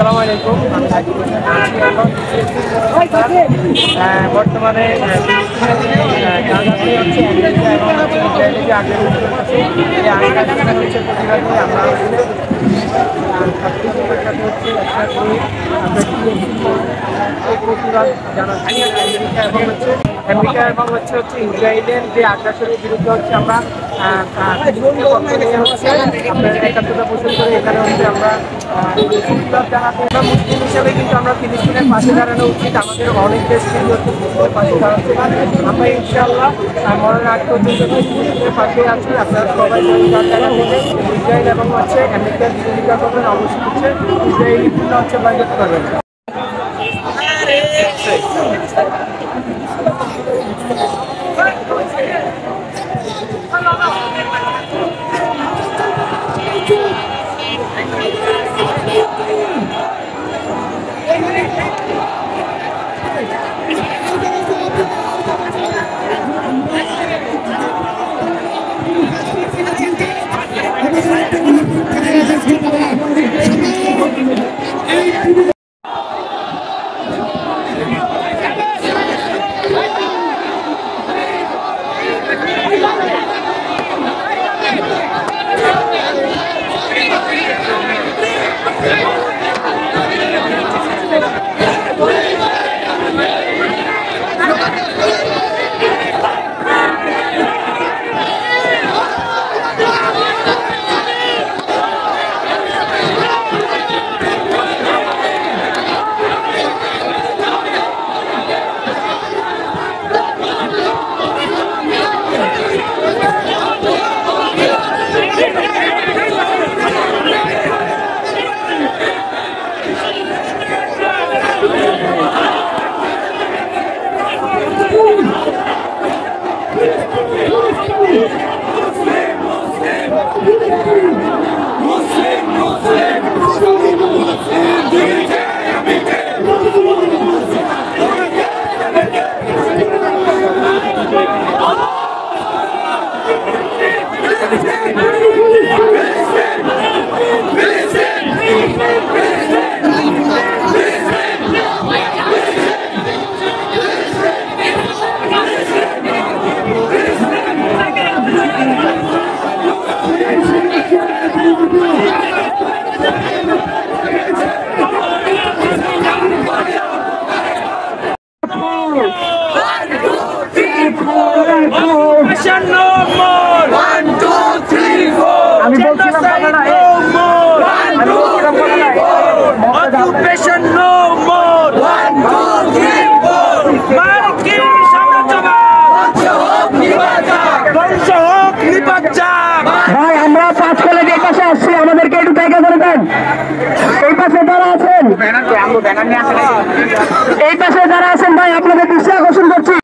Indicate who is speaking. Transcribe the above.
Speaker 1: আসসালামু আলাইকুম। বর্তমানে প্রতিবাদ জানাচ্ছি আমেরিকা এবং ইসরায়েলের যে আগ্রাসনের বিরুদ্ধে আমরা একাত্মতা পোষণ করে এখানে আমরা প্রতিবাদ জানাতে মুসলিম হিসেবে কিন্তু আমরা ফিলিস্তিনের পাশে দাঁড়ানো উচিত। আমাদের অনেক দেশ কিন্তু ফিলিস্তিনের পাশে দাঁড়াচ্ছে না। আমরা ইনশাআল্লাহ মনের আগ পর্যন্ত ফিলিস্তিনের পাশে আছি। আপনারা সবাই ইসরায়েল এবং আমেরিকার ভূমিকা করবেন, অবশ্যই ইসরায়েলি বয়কট করবেন।
Speaker 2: ভাই আমরা 5 কলেজ এই পাশে আসছি, আমাদেরকে একটু জায়গা করে দেন। এই পাশে যারা আছেন ভাই আপনাদের দৃষ্টি আকর্ষণ করছি।